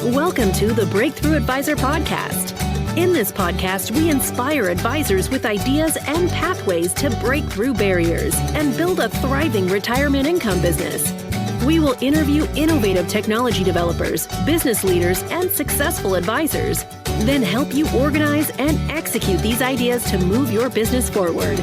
Welcome to the Breakthrough Advisor Podcast. In this podcast, we inspire advisors with ideas and pathways to break through barriers and build a thriving retirement income business. We will interview innovative technology developers, business leaders, and successful advisors, then help you organize and execute these ideas to move your business forward.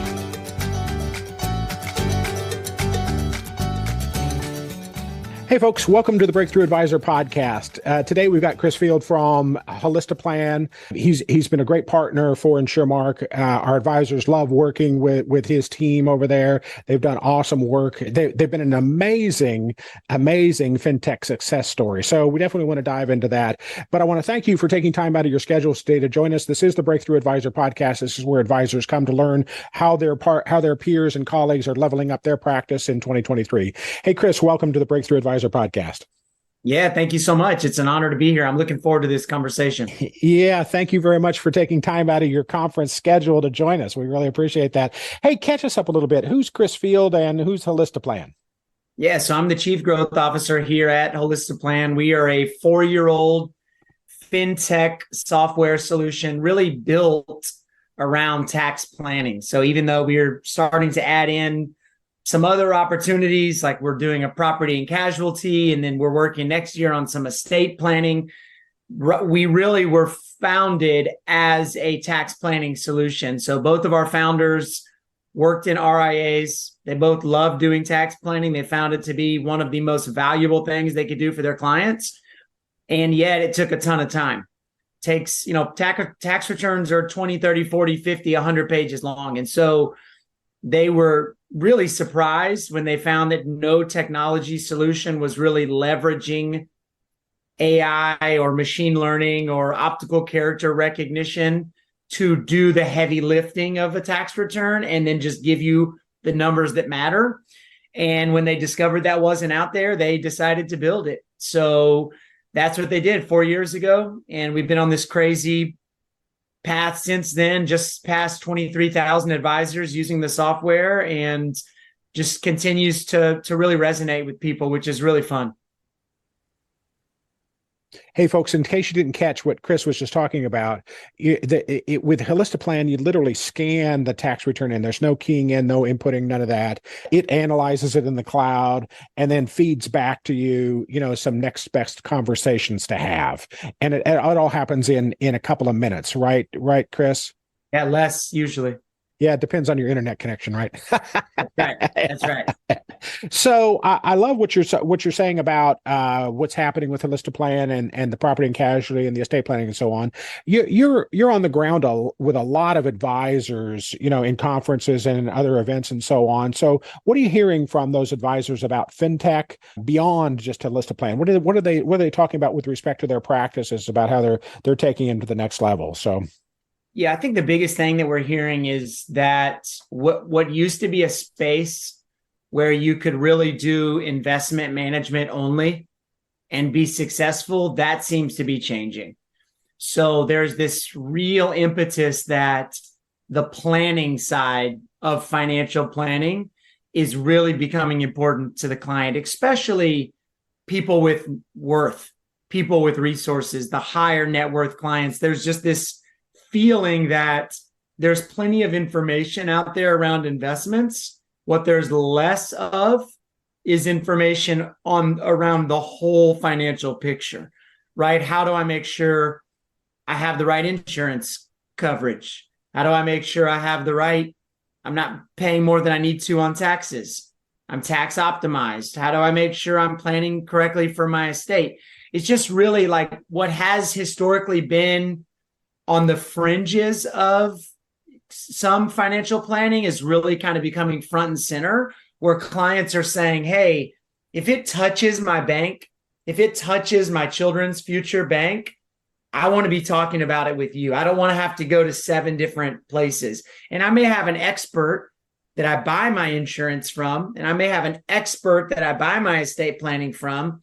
Hey folks, welcome to the Breakthrough Advisor Podcast. Today we've got Chris Field from Holistiplan. He's been a great partner for InsureMark. Our advisors love working with his team over there. They've done awesome work. They've been an amazing fintech success story. So we definitely want to dive into that. But I want to thank you for taking time out of your schedules today to join us. This is the Breakthrough Advisor Podcast. This is where advisors come to learn how their peers and colleagues are leveling up their practice in 2023. Hey Chris, welcome to the Breakthrough Advisor Podcast. Yeah, thank you so much. It's an honor to be here. I'm looking forward to this conversation. Yeah, thank you very much for taking time out of your conference schedule to join us. We really appreciate that. Hey, catch us up a little bit. Who's Chris Field and who's Holistiplan? Yeah, so I'm the Chief Growth Officer here at Holistiplan. We are a 4-year-old fintech software solution really built around tax planning. So even though we're starting to add in some other opportunities, like we're doing a property and casualty, and then we're working next year on some estate planning, we really were founded as a tax planning solution. So both of our founders worked in RIAs. They both love doing tax planning. They found it to be one of the most valuable things they could do for their clients. And yet it took a ton of time. Takes, tax returns are 20, 30, 40, 50, 100 pages long. And so they were really surprised when they found that no technology solution was really leveraging AI or machine learning or optical character recognition to do the heavy lifting of a tax return and then just give you the numbers that matter. And when they discovered that wasn't out there, they decided to build it. So that's what they did 4 years ago. And we've been on this crazy path since then, just past 23,000 advisors using the software, and just continues to really resonate with people, which is really fun. Hey, folks, in case you didn't catch what Chris was just talking about, with Holistiplan, you literally scan the tax return and there's no keying in, no inputting, none of that. It analyzes it in the cloud and then feeds back to you, some next best conversations to have. And it all happens in a couple of minutes, right? Right, Chris? Yeah, less usually. Yeah, it depends on your internet connection, right? That's right. So I love what you're saying about what's happening with Holistiplan and the property and casualty and the estate planning and so on. You're on the ground with a lot of advisors, in conferences and other events and so on. So what are you hearing from those advisors about fintech beyond just Holistiplan? What are they talking about with respect to their practices about how they're taking them to the next level? So. Yeah, I think the biggest thing that we're hearing is that what used to be a space where you could really do investment management only and be successful, that seems to be changing. So there's this real impetus that the planning side of financial planning is really becoming important to the client, especially people with worth, people with resources, the higher net worth clients. There's just this feeling that there's plenty of information out there around investments. What there's less of is information around the whole financial picture, right? How do I make sure I have the right insurance coverage? How do I make sure I'm not paying more than I need to on taxes? I'm tax optimized. How do I make sure I'm planning correctly for my estate? It's just really like what has historically been on the fringes of some financial planning is really kind of becoming front and center, where clients are saying, hey, if it touches my bank, if it touches my children's future bank, I want to be talking about it with you. I don't want to have to go to 7 different places. And I may have an expert that I buy my insurance from, and I may have an expert that I buy my estate planning from,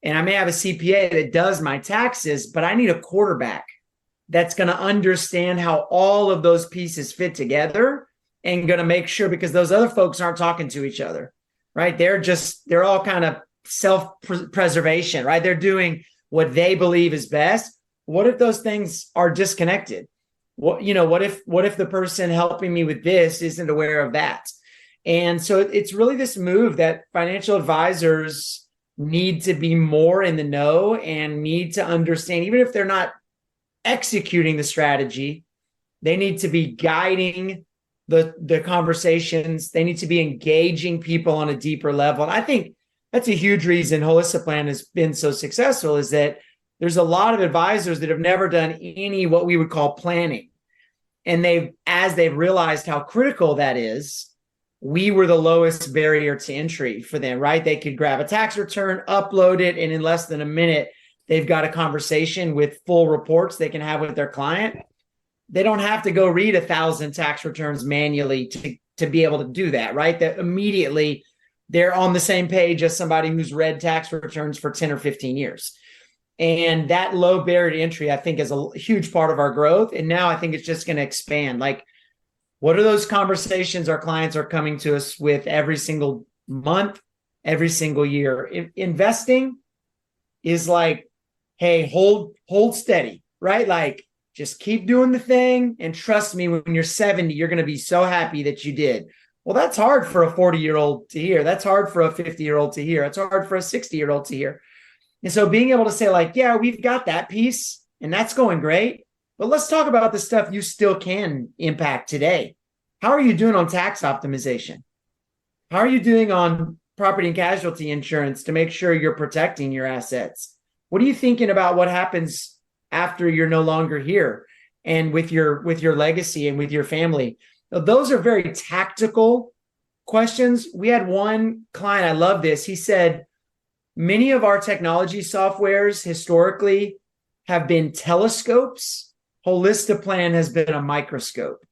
and I may have a CPA that does my taxes, but I need a quarterback that's going to understand how all of those pieces fit together and going to make sure, because those other folks aren't talking to each other, right? They're all kind of self-preservation, right? They're doing what they believe is best. What if those things are disconnected? What if the person helping me with this isn't aware of that? And so it's really this move that financial advisors need to be more in the know and need to understand, even if they're not executing the strategy, they need to be guiding the conversations. They need to be engaging people on a deeper level. And I think that's a huge reason Holistiplan has been so successful, is that there's a lot of advisors that have never done any what we would call planning. And as they've realized how critical that is, we were the lowest barrier to entry for them, right? They could grab a tax return, upload it, and in less than a minute, they've got a conversation with full reports they can have with their client. They don't have to go read 1,000 tax returns manually to be able to do that, right? That immediately they're on the same page as somebody who's read tax returns for 10 or 15 years. And that low barrier to entry, I think, is a huge part of our growth. And now I think it's just going to expand. Like, what are those conversations our clients are coming to us with every single month, every single year? Investing is like, hey, hold steady, right? Like, just keep doing the thing. And trust me, when you're 70, you're going to be so happy that you did. Well, that's hard for a 40-year-old to hear. That's hard for a 50-year-old to hear. It's hard for a 60-year-old to hear. And so being able to say, like, yeah, we've got that piece and that's going great, but let's talk about the stuff you still can impact today. How are you doing on tax optimization? How are you doing on property and casualty insurance to make sure you're protecting your assets? What are you thinking about what happens after you're no longer here and with your legacy and with your family? Those are very tactical questions. We had one client, I love this. He said, many of our technology softwares historically have been telescopes. Holistiplan has been a microscope.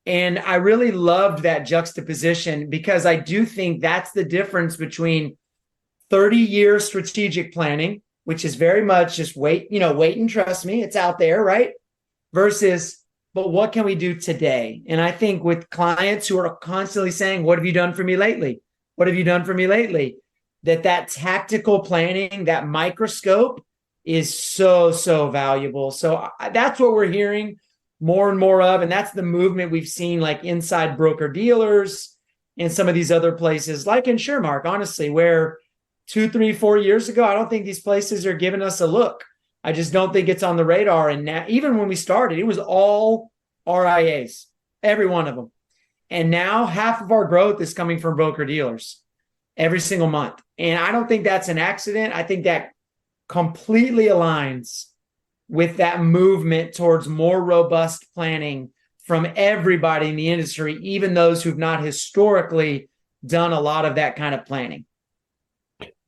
And I really loved that juxtaposition, because I do think that's the difference between 30-year strategic planning, which is very much just wait and trust me, it's out there, right? Versus, but what can we do today? And I think with clients who are constantly saying, what have you done for me lately? What have you done for me lately? That tactical planning, that microscope is so, so valuable. So that's what we're hearing more and more of. And that's the movement we've seen, like inside broker dealers and some of these other places like InsureMark, honestly, where 2, 3, 4 years ago, I don't think these places are giving us a look. I just don't think it's on the radar. And now, even when we started, it was all RIAs, every one of them. And now half of our growth is coming from broker dealers every single month. And I don't think that's an accident. I think that completely aligns with that movement towards more robust planning from everybody in the industry, even those who've not historically done a lot of that kind of planning.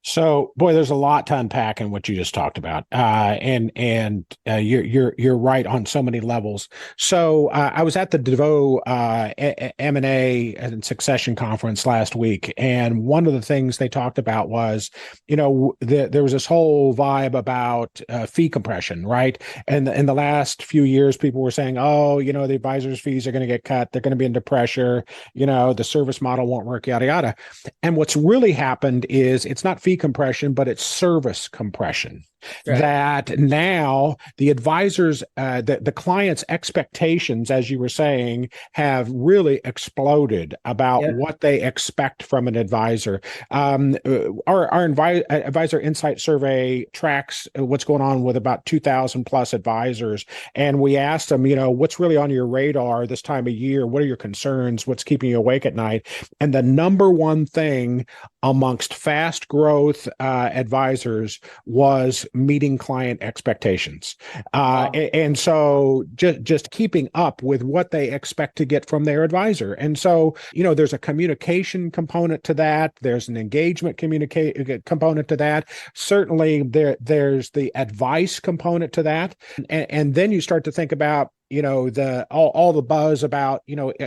So, boy, there's a lot to unpack in what you just talked about, and you're right on so many levels. So, I was at the DeVoe M&A and Succession Conference last week, and one of the things they talked about was, there was this whole vibe about fee compression, right? And in the last few years, people were saying, oh, the advisors' fees are going to get cut, they're going to be under pressure, the service model won't work, yada yada. And what's really happened is it's not fee compression, but it's service compression. Right. That now the advisors, the client's expectations, as you were saying, have really exploded about what they expect from an advisor. Our advisor insight survey tracks what's going on with about 2,000 plus advisors, and we asked them, what's really on your radar this time of year? What are your concerns? What's keeping you awake at night? And the number one thing amongst fast growth advisors was meeting client expectations. And so just keeping up with what they expect to get from their advisor. And so, there's a communication component to that. There's an engagement component to that. Certainly there's the advice component to that. And then you start to think about, all the buzz about,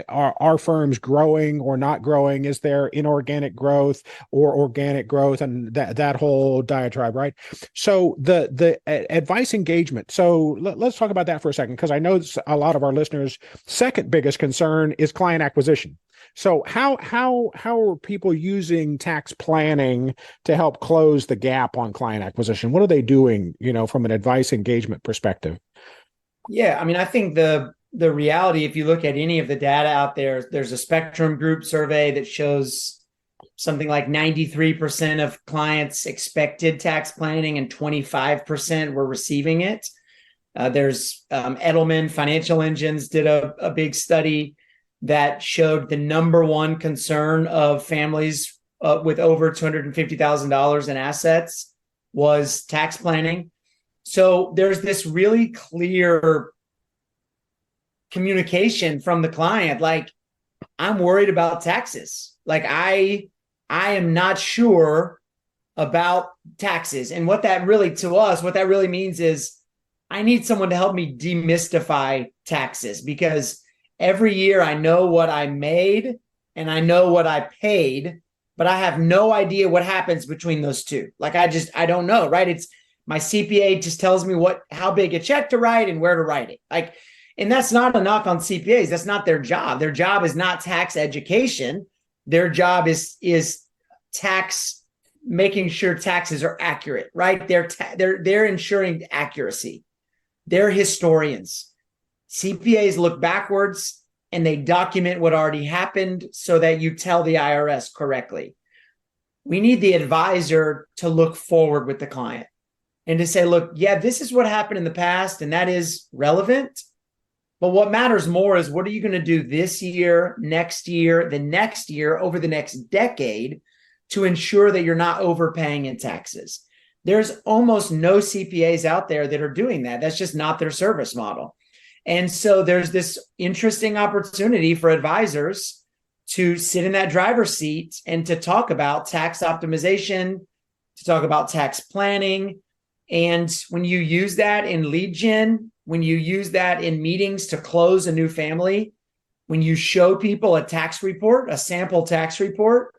are our firms growing or not growing? Is there inorganic growth or organic growth? And that whole diatribe, right? So the advice engagement. So let's talk about that for a second, because I know a lot of our listeners' second biggest concern is client acquisition. So how are people using tax planning to help close the gap on client acquisition? What are they doing, from an advice engagement perspective? Yeah, I mean, I think the reality, if you look at any of the data out there, there's a Spectrem Group survey that shows something like 93% of clients expected tax planning and 25% were receiving it. There's Edelman Financial Engines did a big study that showed the number one concern of families with over $250,000 in assets was tax planning. So there's this really clear communication from the client, like, I'm worried about taxes. Like, I am not sure about taxes. And what that really means is I need someone to help me demystify taxes, because every year I know what I made and I know what I paid, but I have no idea what happens between those two. Like, I don't know, right? It's my CPA just tells me how big a check to write and where to write it. Like, and that's not a knock on CPAs. That's not their job. Their job is not tax education. Their job is tax, making sure taxes are accurate, right? They're ensuring accuracy. They're historians. CPAs look backwards and they document what already happened so that you tell the IRS correctly. We need the advisor to look forward with the client and to say, look, yeah, this is what happened in the past, and that is relevant. But what matters more is, what are you going to do this year, next year, the next year, over the next decade to ensure that you're not overpaying in taxes? There's almost no CPAs out there that are doing that. That's just not their service model. And so there's this interesting opportunity for advisors to sit in that driver's seat and to talk about tax optimization, to talk about tax planning. And when you use that in lead gen, when you use that in meetings to close a new family, when you show people a tax report, a sample tax report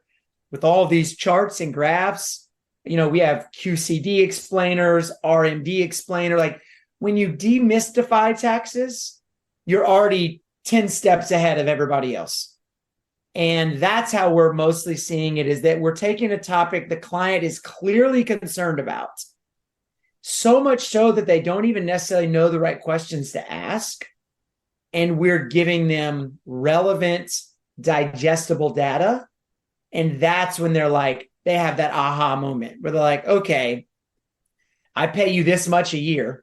with all these charts and graphs, we have QCD explainers, RMD explainer. Like, when you demystify taxes, you're already 10 steps ahead of everybody else. And that's how we're mostly seeing it, is that we're taking a topic the client is clearly concerned about, so much so that they don't even necessarily know the right questions to ask. And we're giving them relevant, digestible data. And that's when they have that aha moment where they're like, okay, I pay you this much a year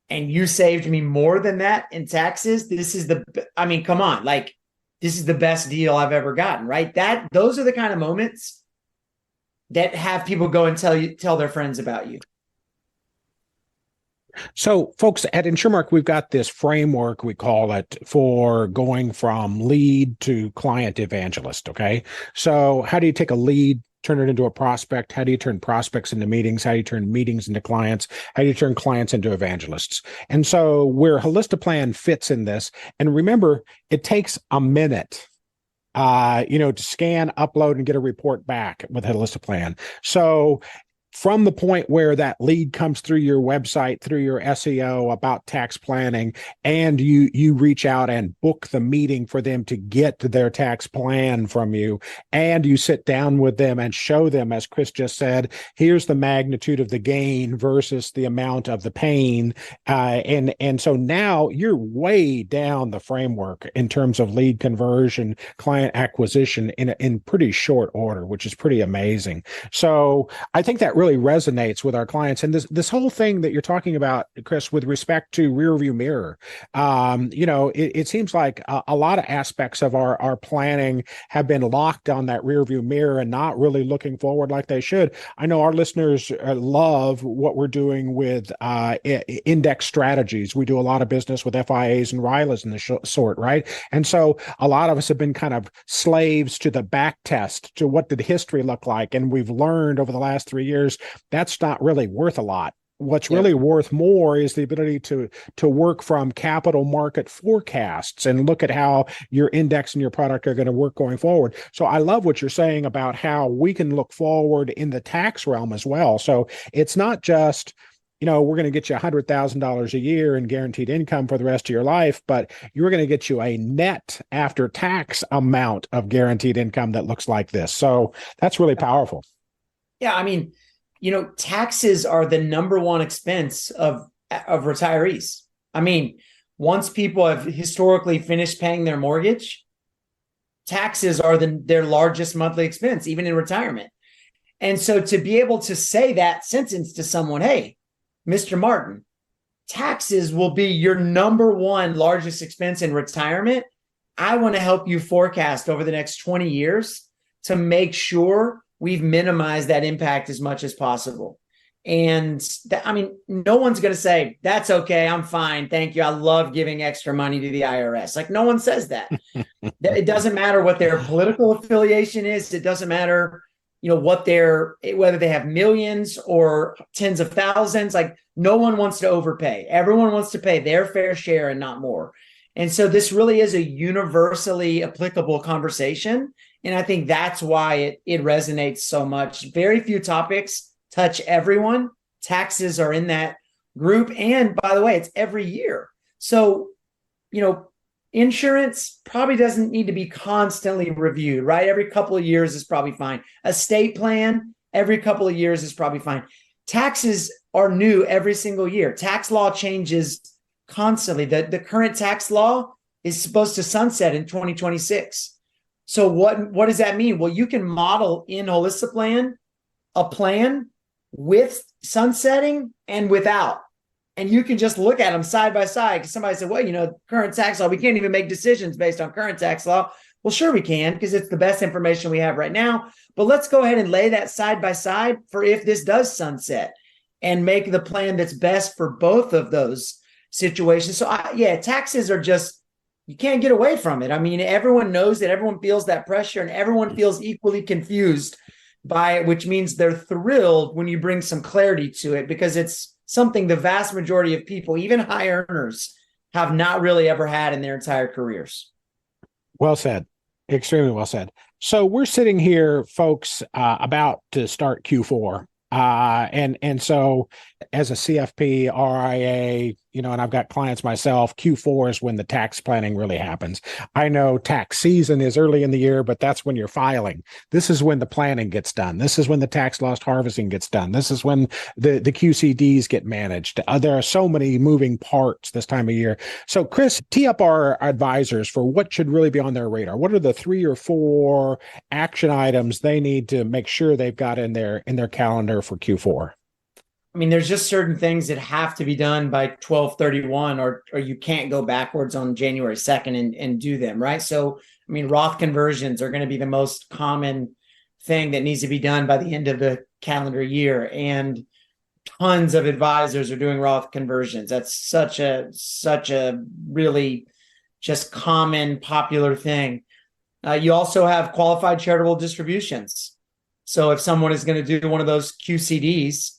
and you saved me more than that in taxes. Come on, this is the best deal I've ever gotten, right? Those are the kind of moments that have people go and tell their friends about you. So, folks, at InsureMark, we've got this framework, we call it, for going from lead to client evangelist, okay? So how do you take a lead, turn it into a prospect? How do you turn prospects into meetings? How do you turn meetings into clients? How do you turn clients into evangelists? And so where Holistiplan fits in this, and remember, it takes a minute to scan, upload, and get a report back with Holistiplan. So from the point where that lead comes through your website, through your SEO about tax planning, and you reach out and book the meeting for them to get their tax plan from you, and you sit down with them and show them, as Chris just said, here's the magnitude of the gain versus the amount of the pain. And so now you're way down the framework in terms of lead conversion, client acquisition in pretty short order, which is pretty amazing. So I think that really resonates with our clients. And this whole thing that you're talking about, Chris, with respect to rear view mirror, it seems like a lot of aspects of our planning have been locked on that rear view mirror and not really looking forward like they should. I know our listeners love what we're doing with index strategies. We do a lot of business with FIAs and RILAs and the sort, right? And so a lot of us have been kind of slaves to the back test, to what did history look like. And we've learned over the last 3 years, that's not really worth a lot. What's really worth more is the ability to work from capital market forecasts and look at how your index and your product are going to work going forward. So I love what you're saying about how we can look forward in the tax realm as well. So it's not just, we're going to get you $100,000 a year in guaranteed income for the rest of your life, but you're going to get you a net after tax amount of guaranteed income that looks like this. So that's really powerful. Yeah. I mean, taxes are the number one expense of retirees. I mean, once people have historically finished paying their mortgage, taxes are their largest monthly expense, even in retirement. And so to be able to say that sentence to someone, hey, Mr. Martin, taxes will be your number one largest expense in retirement. I want to help you forecast over the next 20 years to make sure we've minimized that impact as much as possible. And no one's going to say, that's okay, I'm fine, thank you, I love giving extra money to the IRS. Like, no one says that. It doesn't matter what their political affiliation is. It doesn't matter, whether they have millions or tens of thousands. Like, no one wants to overpay. Everyone wants to pay their fair share and not more. And so this really is a universally applicable conversation. And I think that's why it resonates so much. Very few topics touch everyone. Taxes are in that group. And by the way, it's every year. So, insurance probably doesn't need to be constantly reviewed, right? Every couple of years is probably fine. Estate plan, every couple of years is probably fine. Taxes are new every single year. Tax law changes constantly. The current tax law is supposed to sunset in 2026. So what does that mean? Well, you can model in Holistiplan a plan with sunsetting and without. And you can just look at them side by side, because somebody said, well, current tax law, we can't even make decisions based on current tax law. Well, sure we can, because it's the best information we have right now. But let's go ahead and lay that side by side for if this does sunset, and make the plan that's best for both of those situations. So taxes are just, you can't get away from it. I mean, everyone knows that, everyone feels that pressure, and everyone feels equally confused by it, which means they're thrilled when you bring some clarity to it, because it's something the vast majority of people, even high earners, have not really ever had in their entire careers. Well said. Extremely well said. So we're sitting here, folks, about to start Q4. And so as a CFP, RIA, and I've got clients myself, Q4 is when the tax planning really happens. I know tax season is early in the year, but that's when you're filing. This is when the planning gets done. This is when the tax loss harvesting gets done. This is when the QCDs get managed. There are so many moving parts this time of year. So Chris, tee up our advisors for what should really be on their radar. What are the 3 or 4 action items they need to make sure they've got in their calendar for Q4? I mean, there's just certain things that have to be done by 12/31, or you can't go backwards on January 2nd and do them, right? So, I mean, Roth conversions are going to be the most common thing that needs to be done by the end of the calendar year. And tons of advisors are doing Roth conversions. That's such a really just common, popular thing. You also have qualified charitable distributions. So if someone is going to do one of those QCDs,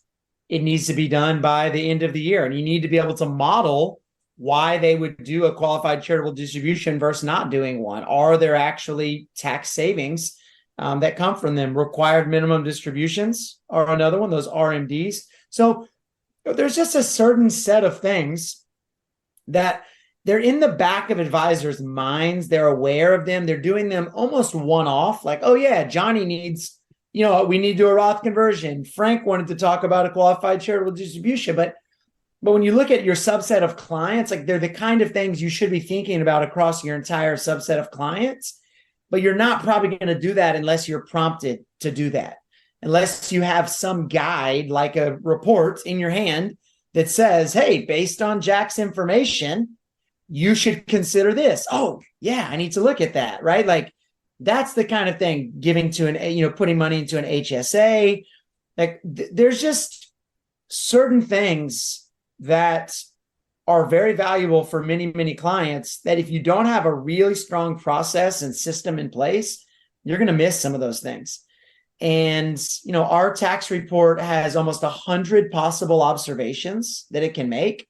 it needs to be done by the end of the year. And you need to be able to model why they would do a qualified charitable distribution versus not doing one. Are there actually tax savings that come from them? Required minimum distributions are another one, those RMDs. So there's just a certain set of things that they're in the back of advisors' minds. They're aware of them. They're doing them almost one-off. Like, oh yeah, Johnny needs, we need to do a Roth conversion. Frank wanted to talk about a qualified charitable distribution. But when you look at your subset of clients, like, they're the kind of things you should be thinking about across your entire subset of clients. But you're not probably going to do that unless you're prompted to do that. Unless you have some guide, like a report in your hand that says, hey, based on Jack's information, you should consider this. Oh, yeah, I need to look at that, right? Like, that's the kind of thing, giving to putting money into an HSA. Like, there's just certain things that are very valuable for many, many clients that if you don't have a really strong process and system in place, you're going to miss some of those things. And, our tax report has almost 100 possible observations that it can make.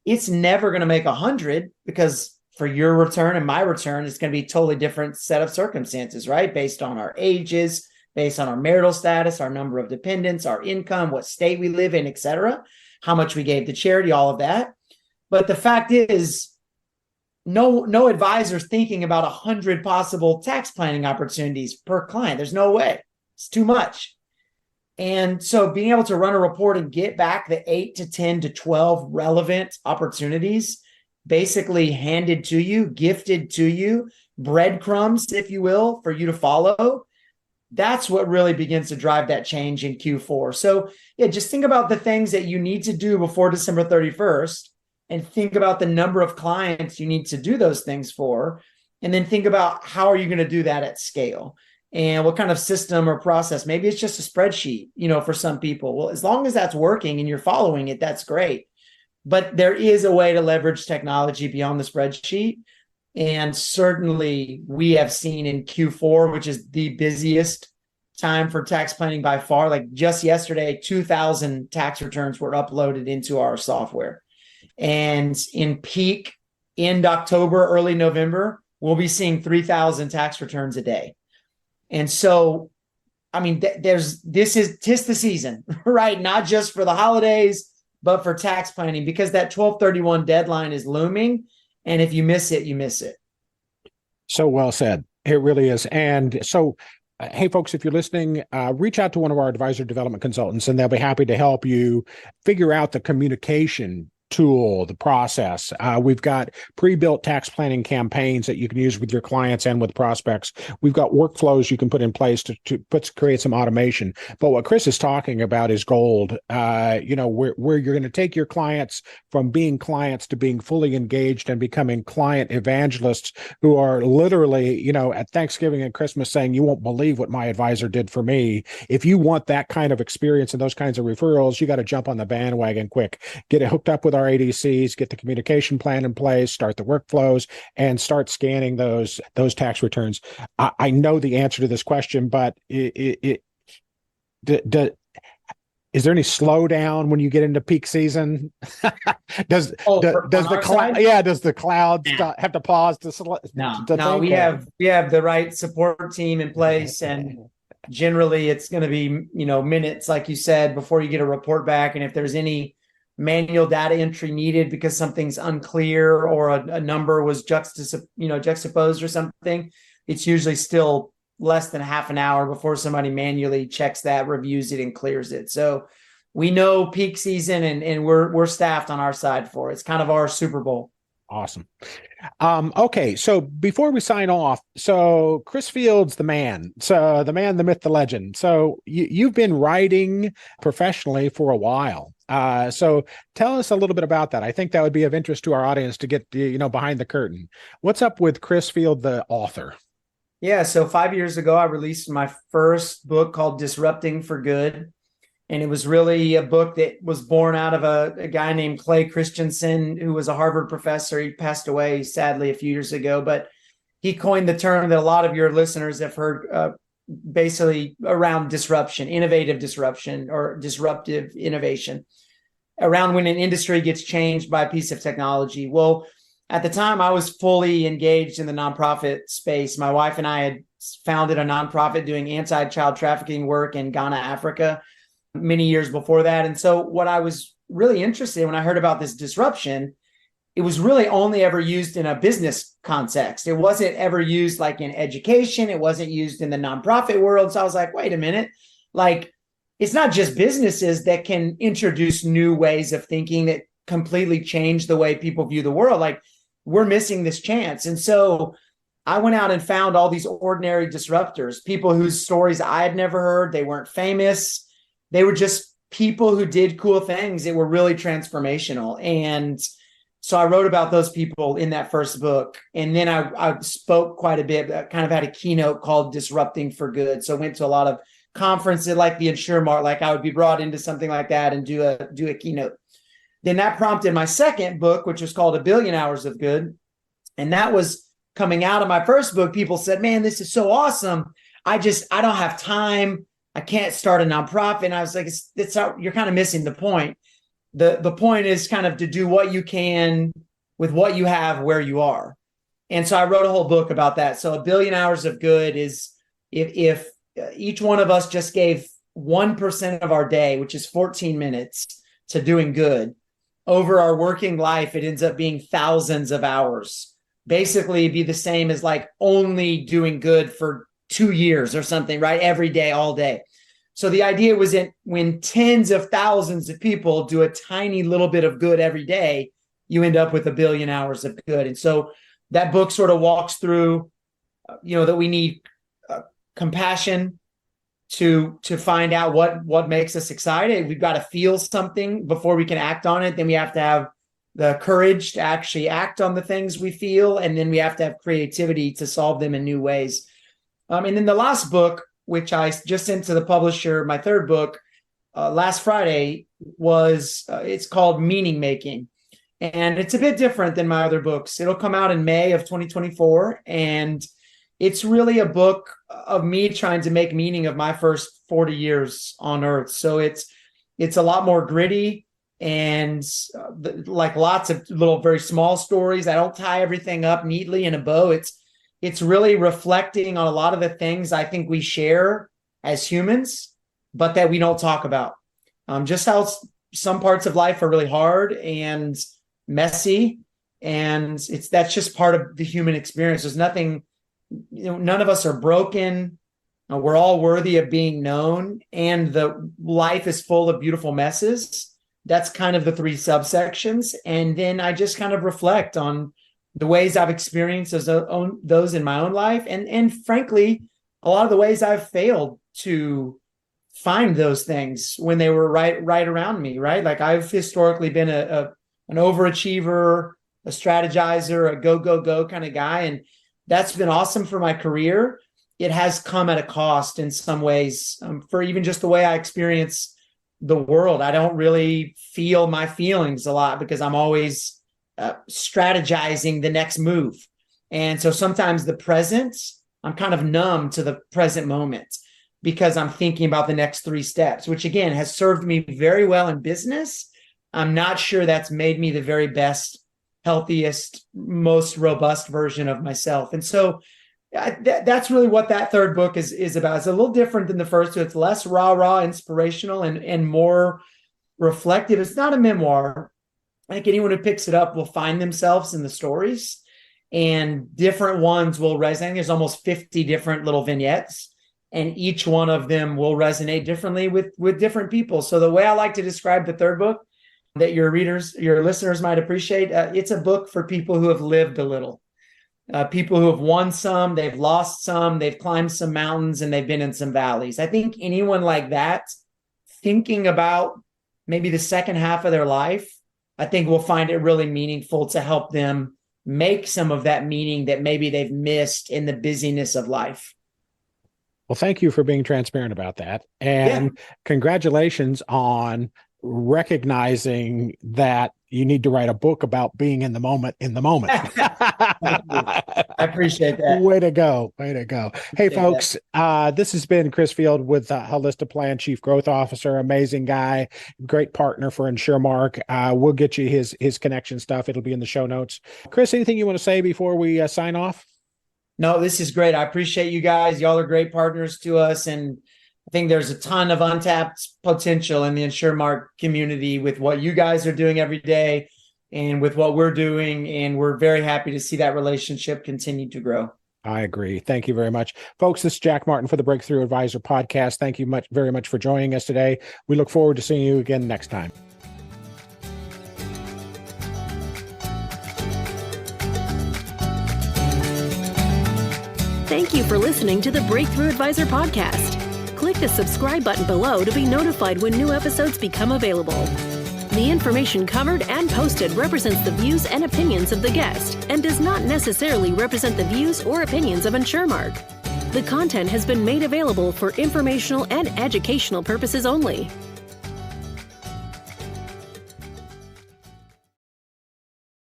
It's never going to make 100 because for your return and my return, it's going to be a totally different set of circumstances, right? Based on our ages, based on our marital status, our number of dependents, our income, what state we live in, et cetera, how much we gave to charity, all of that. But the fact is, no advisor's thinking about 100 possible tax planning opportunities per client. There's no way. It's too much. And so being able to run a report and get back the 8 to 10 to 12 relevant opportunities basically handed to you, gifted to you, breadcrumbs, if you will, for you to follow, that's what really begins to drive that change in Q4. So yeah, just think about the things that you need to do before December 31st and think about the number of clients you need to do those things for. And then think about how are you going to do that at scale and what kind of system or process. Maybe it's just a spreadsheet, for some people. Well, as long as that's working and you're following it, that's great. But there is a way to leverage technology beyond the spreadsheet. And certainly we have seen in Q4, which is the busiest time for tax planning by far, like just yesterday, 2,000 tax returns were uploaded into our software. And in peak end October, early November, we'll be seeing 3,000 tax returns a day. And so, this is 'tis the season, right? Not just for the holidays, but for tax planning, because that 12/31 deadline is looming. And if you miss it, you miss it. So well said. It really is. And so, hey, folks, if you're listening, reach out to one of our advisor development consultants, and they'll be happy to help you figure out the communication tool, the process. We've got pre-built tax planning campaigns that you can use with your clients and with prospects. We've got workflows you can put in place to create some automation. But what Chris is talking about is gold. Where you're going to take your clients from being clients to being fully engaged and becoming client evangelists who are literally, at Thanksgiving and Christmas saying, "You won't believe what my advisor did for me." If you want that kind of experience and those kinds of referrals, you got to jump on the bandwagon quick. Get it hooked up with our ADCs, get the communication plan in place, start the workflows, and start scanning those tax returns. I know the answer to this question, but is there any slowdown when you get into peak season? does the cloud have to pause to No, we have the right support team in place, and generally it's going to be minutes, like you said, before you get a report back. And if there's any manual data entry needed because something's unclear or a number was juxtaposed or something, it's usually still less than half an hour before somebody manually checks that, reviews it, and clears it. So we know peak season, and we're staffed on our side for it. It's kind of our Super Bowl. Awesome. Okay, so before we sign off, so Chris Field's the man. So the man, the myth, the legend. So you've been writing professionally for a while. So tell us a little bit about that. I think that would be of interest to our audience to get behind the curtain. What's up with Chris Field, the author? Yeah, so 5 years ago, I released my first book called Disrupting for Good. And it was really a book that was born out of a guy named Clay Christensen, who was a Harvard professor. He passed away, sadly, a few years ago, but he coined the term that a lot of your listeners have heard, basically around disruption, innovative disruption, or disruptive innovation, around when an industry gets changed by a piece of technology. Well, at the time, I was fully engaged in the nonprofit space. My wife and I had founded a nonprofit doing anti-child trafficking work in Ghana, Africa, many years before that. And so what I was really interested in when I heard about this disruption, it was really only ever used in a business context. It wasn't ever used like in education. It wasn't used in the nonprofit world. So I was like, wait a minute, like it's not just businesses that can introduce new ways of thinking that completely change the way people view the world. Like we're missing this chance. And so I went out and found all these ordinary disruptors, people whose stories I had never heard. They weren't famous. They were just people who did cool things that were really transformational. And so I wrote about those people in that first book. And then I spoke quite a bit, kind of had a keynote called Disrupting for Good. So I went to a lot of conferences like the InsureMark, like I would be brought into something like that and do a keynote. Then that prompted my second book, which was called A Billion Hours of Good. And that was coming out of my first book. People said, man, this is so awesome. I don't have time. I can't start a nonprofit. And I was like, you're kind of missing the point. The point is kind of to do what you can with what you have where you are. And so I wrote a whole book about that. So 1 billion hours of good is if each one of us just gave 1% of our day, which is 14 minutes, to doing good, over our working life, it ends up being thousands of hours. Basically, it'd be the same as like only doing good for 2 years or something, right? Every day, all day. So the idea was that when tens of thousands of people do a tiny little bit of good every day, you end up with 1 billion hours of good. And so that book sort of walks through, that we need compassion to find out what makes us excited. We've got to feel something before we can act on it. Then we have to have the courage to actually act on the things we feel. And then we have to have creativity to solve them in new ways. And then the last book, which I just sent to the publisher, my third book, last Friday, it's called Meaning Making. And it's a bit different than my other books. It'll come out in May of 2024. And it's really a book of me trying to make meaning of my first 40 years on Earth. So it's a lot more gritty and like lots of little, very small stories. I don't tie everything up neatly in a bow. It's really reflecting on a lot of the things I think we share as humans, but that we don't talk about. Just how some parts of life are really hard and messy. And that's just part of the human experience. There's nothing, none of us are broken. We're all worthy of being known. And the life is full of beautiful messes. That's kind of the 3 subsections. And then I just kind of reflect on the ways I've experienced those in my own life. And frankly, a lot of the ways I've failed to find those things when they were right around me, right? Like I've historically been an overachiever, a strategizer, a go kind of guy. And that's been awesome for my career. It has come at a cost in some ways for even just the way I experience the world. I don't really feel my feelings a lot because I'm always strategizing the next move. And so sometimes the present, I'm kind of numb to the present moment because I'm thinking about the next 3 steps, which again has served me very well in business. I'm not sure that's made me the very best, healthiest, most robust version of myself. And so that's really what that third book is about. It's a little different than the first two. It's less rah-rah inspirational and more reflective. It's not a memoir. I think anyone who picks it up will find themselves in the stories, and different ones will resonate. There's almost 50 different little vignettes, and each one of them will resonate differently with different people. So the way I like to describe the third book that your listeners might appreciate, it's a book for people who have lived a little. People who have won some, they've lost some, they've climbed some mountains, and they've been in some valleys. I think anyone like that, thinking about maybe the second half of their life, I think will find it really meaningful to help them make some of that meaning that maybe they've missed in the busyness of life. Well, thank you for being transparent about that. And Congratulations on recognizing that you need to write a book about being in the moment. I appreciate that. Way to go. Hey, folks, this has been Chris Field with Holistiplan, Chief Growth Officer. Amazing guy, great partner for InsureMark. We'll get you his connection stuff. It'll be in the show notes. Chris, anything you want to say before we sign off? No, this is great. I appreciate you guys. Y'all are great partners to us. And I think there's a ton of untapped potential in the InsureMark community with what you guys are doing every day and with what we're doing. And we're very happy to see that relationship continue to grow. I agree. Thank you very much. Folks, this is Jack Martin for the Breakthrough Advisor Podcast. Thank you very much for joining us today. We look forward to seeing you again next time. Thank you for listening to the Breakthrough Advisor Podcast. Click the subscribe button below to be notified when new episodes become available. The information covered and posted represents the views and opinions of the guest and does not necessarily represent the views or opinions of InsureMark. The content has been made available for informational and educational purposes only.